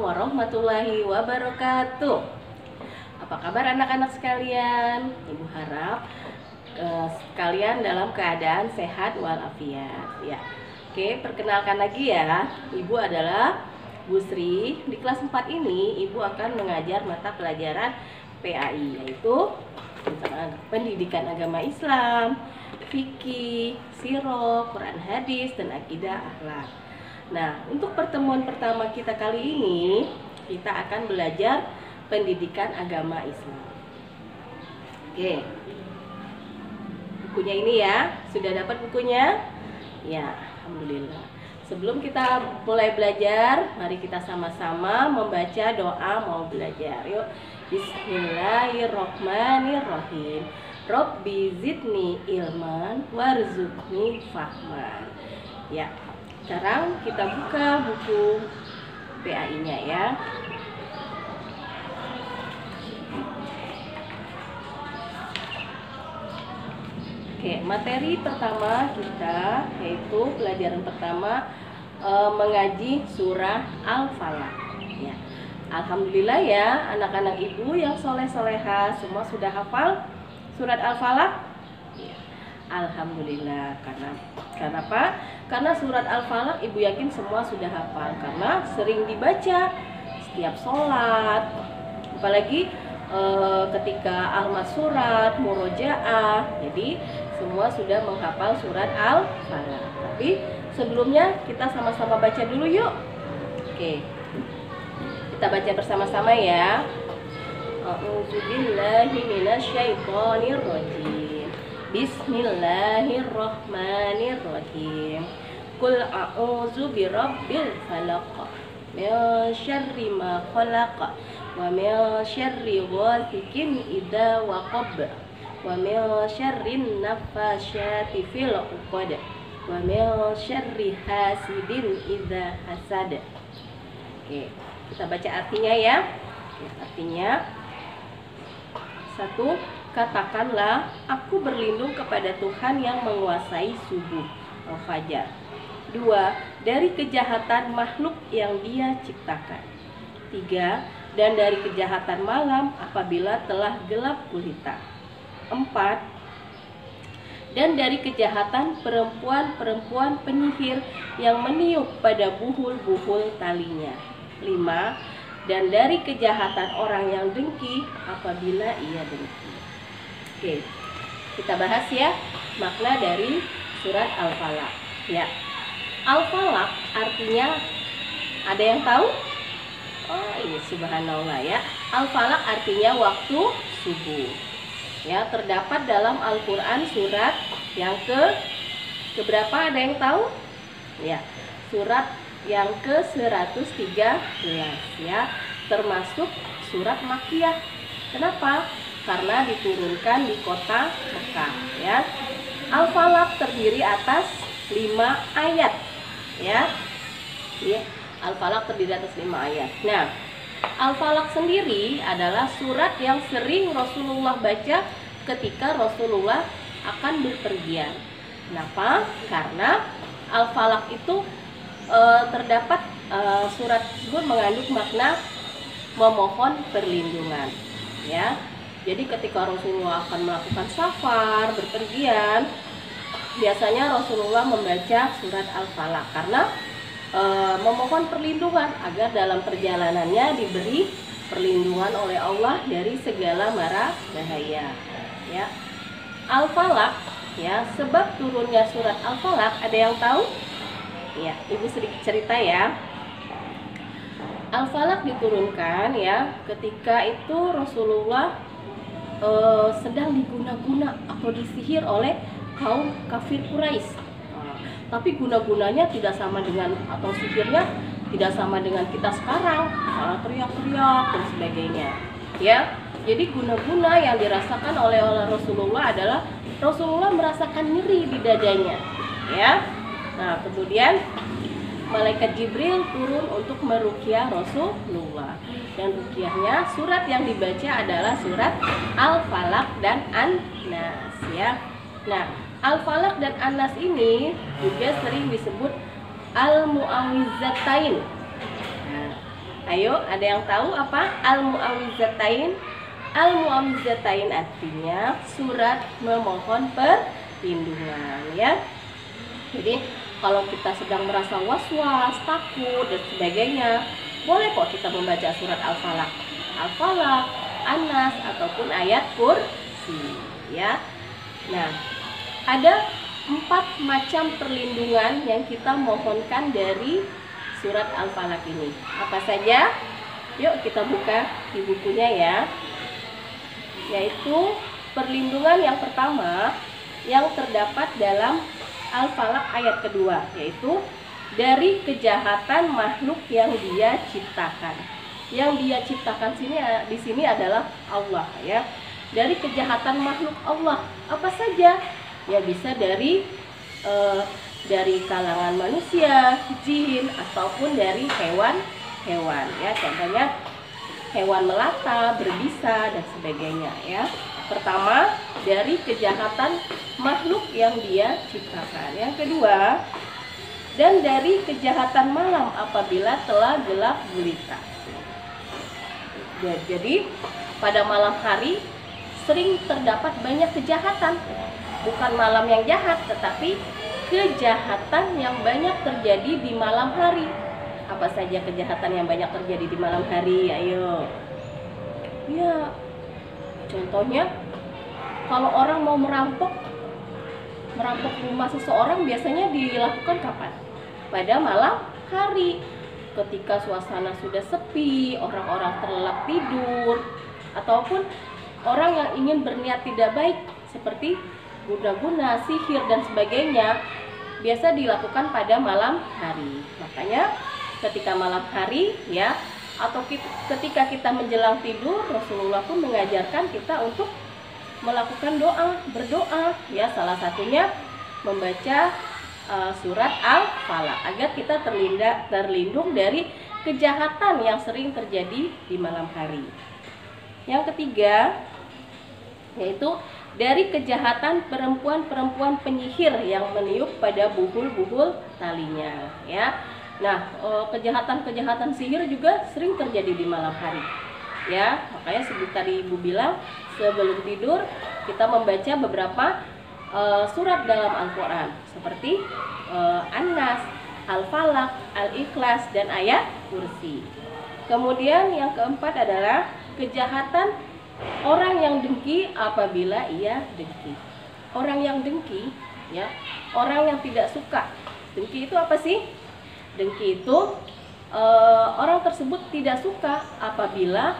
warahmatullahi wabarakatuh. Apa kabar anak-anak sekalian? Ibu harap kalian dalam keadaan sehat walafiat ya. Oke, perkenalkan lagi ya. Ibu adalah Bu Sri. Di kelas 4 ini Ibu akan mengajar mata pelajaran PAI, yaitu pendidikan agama Islam, fikih, sirah, Quran hadis, dan akidah akhlak. Nah, untuk pertemuan pertama kita kali ini, kita akan belajar pendidikan agama Islam. Oke, bukunya ini ya, sudah dapat bukunya? Ya, alhamdulillah. Sebelum kita mulai belajar, mari kita sama-sama membaca doa mau belajar. Yuk, Bismillahirrohmanirrohim. Robbi zidni ilman warzuqni fahman. Ya, sekarang kita buka buku PAI-nya ya. Oke, materi pertama kita yaitu pelajaran pertama mengaji surah Al-Falaq. Ya. Alhamdulillah ya, anak-anak ibu yang soleh-soleha semua sudah hafal surat Al-Falaq. Ya. Alhamdulillah, karena apa? Karena surat Al-Falaq ibu yakin semua sudah hafal karena sering dibaca setiap sholat, apalagi ketika almat surat, murojaah. Jadi semua sudah menghafal surat Al-Falaq. Tapi sebelumnya kita sama-sama baca dulu yuk. Oke, kita baca bersama-sama ya. A'udzubillahi minasyaitonirrajim. Bismillahirrahmanirrahim. Qul a'udzu birabbil falaq min syarri ma khalaq wa min syarri ghasikin idza waqab wa min syarrin nafasyati fil 'uqad wa min syarri hasidin idza hasad. Oke, kita baca artinya ya. Oke, artinya: 1. Katakanlah, aku berlindung kepada Tuhan yang menguasai subuh al-fajar. 2. Dari kejahatan makhluk yang Dia ciptakan. 3. Dan dari kejahatan malam apabila telah gelap gulita. 4. Dan dari kejahatan perempuan-perempuan penyihir yang meniup pada buhul-buhul talinya. 5. Dan dari kejahatan orang yang dengki apabila ia dengki. Oke, kita bahas ya makna dari surat Al-Falaq. Ya, Al-Falaq artinya, ada yang tahu? Oh ini subhanallah ya. Al-Falaq artinya waktu subuh. Ya, terdapat dalam Al-Quran surat yang keberapa, ada yang tahu? Ya, surat yang ke-113 ya, termasuk surat Makkiyah. Kenapa? Karena diturunkan di kota Mekah ya. Al-Falaq terdiri atas 5 ayat ya. Al-Falaq terdiri atas 5 ayat. Nah, Al-Falaq sendiri adalah surat yang sering Rasulullah baca ketika Rasulullah akan berpergian. Kenapa? Karena Al-Falaq itu terdapat surat tersebut mengandung makna memohon perlindungan ya. Jadi ketika Rasulullah akan melakukan safar, berpergian, biasanya Rasulullah membaca surat Al-Falaq karena memohon perlindungan agar dalam perjalanannya diberi perlindungan oleh Allah dari segala mara bahaya ya. Al-Falaq ya, sebab turunnya surat Al-Falaq ada yang tahu? Ya, ibu sedikit cerita ya. Al-Falaq diturunkan ya ketika itu Rasulullah sedang diguna-guna atau disihir oleh kaum kafir Quraisy. Tapi guna-gunanya tidak sama dengan, atau sihirnya tidak sama dengan kita sekarang, salah teriak-teriak dan sebagainya ya. Jadi guna-guna yang dirasakan oleh Rasulullah adalah Rasulullah merasakan nyeri di dadanya ya. Nah, kemudian malaikat Jibril turun untuk meruqyah Rasulullah, dan ruqyahnya surat yang dibaca adalah surat Al-Falaq dan An-Nas ya. Nah, Al-Falaq dan An-Nas ini juga sering disebut Al-Mu'awwidzatain. Nah, Ayo, ada yang tahu apa al-mu'awwidzatain? Al-mu'awwidzatain artinya surat memohon perlindungan, ya. Jadi kalau kita sedang merasa was-was, takut dan sebagainya, boleh kok kita membaca surat Al-Falaq, Al-Falaq, An-Nas ataupun ayat kursi, ya. Nah, ada 4 macam perlindungan yang kita mohonkan dari surat Al-Falaq ini. Apa saja? Yuk kita buka di bukunya ya. Yaitu perlindungan yang pertama yang terdapat dalam Al-Falaq ayat kedua, yaitu dari kejahatan makhluk yang Dia ciptakan. Yang Dia ciptakan di sini adalah Allah, ya. Dari kejahatan makhluk Allah apa saja? Ya bisa dari kalangan manusia, jin, ataupun dari hewan-hewan, ya. Contohnya hewan melata, berbisa dan sebagainya, ya. Pertama, dari kejahatan makhluk yang Dia ciptakan. Yang kedua, dan dari kejahatan malam apabila telah gelap gulita. Jadi pada malam hari sering terdapat banyak kejahatan. Bukan malam yang jahat, tetapi kejahatan yang banyak terjadi di malam hari. Apa saja kejahatan yang banyak terjadi di malam hari? Ayo. Ya, contohnya kalau orang mau merampok rumah seseorang biasanya dilakukan kapan? Pada malam hari, ketika suasana sudah sepi, orang-orang terlelap tidur, ataupun orang yang ingin berniat tidak baik seperti guna-guna, sihir dan sebagainya, biasa dilakukan pada malam hari. Makanya ketika malam hari, ya, atau ketika kita menjelang tidur, Rasulullah pun mengajarkan kita untuk melakukan berdoa, ya. Salah satunya membaca surat Al-Falaq agar kita terlindung dari kejahatan yang sering terjadi di malam hari. Yang ketiga, yaitu dari kejahatan perempuan-perempuan penyihir yang meniup pada buhul-buhul talinya, ya. Nah, kejahatan-kejahatan sihir juga sering terjadi di malam hari, ya. Makanya seperti tadi Ibu bilang, sebelum tidur kita membaca beberapa surat dalam Al-Quran seperti An-Nas, Al-Falaq, Al-Ikhlas dan ayat kursi. Kemudian yang keempat adalah kejahatan orang yang dengki apabila ia dengki. Orang yang dengki, ya, orang yang tidak suka. Dengki itu apa sih? Dengki itu orang tersebut tidak suka apabila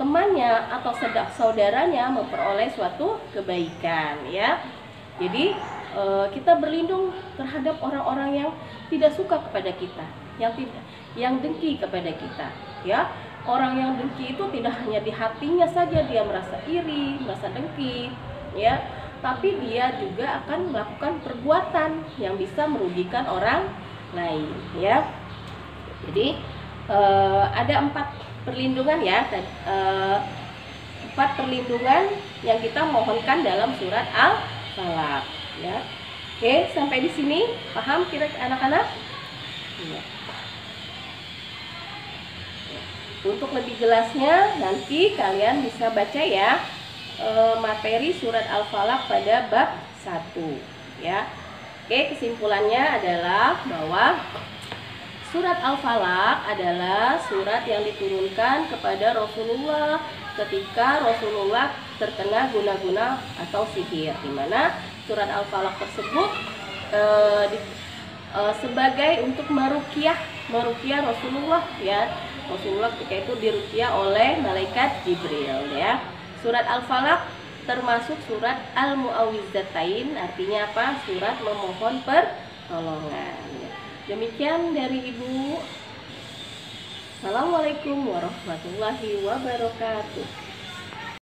temannya atau saudaranya memperoleh suatu kebaikan, ya. Jadi kita berlindung terhadap orang-orang yang tidak suka kepada kita, yang dengki kepada kita, ya. Orang yang dengki itu tidak hanya di hatinya saja dia merasa iri, merasa dengki, ya, tapi dia juga akan melakukan perbuatan yang bisa merugikan orang lain, ya. Jadi ada 4 perlindungan, ya, 4 perlindungan yang kita mohonkan dalam surat Al-Falaq, ya. Oke, sampai di sini paham kira-kira anak-anak? Ya. Untuk lebih jelasnya nanti kalian bisa baca, ya, materi surat Al-Falaq pada bab 1, ya. Oke, kesimpulannya adalah bahwa surat Al-Falaq adalah surat yang diturunkan kepada Rasulullah ketika Rasulullah terkena guna-guna atau sihir, di mana surat Al-Falaq tersebut sebagai untuk meruqyah Rasulullah, ya. Rasulullah ketika itu diruqyah oleh malaikat Jibril, ya. Surat Al-Falaq termasuk surat Al-Mu'awwidzatain, artinya apa? Surat memohon pertolongan. Demikian dari Ibu. Assalamualaikum warahmatullahi wabarakatuh.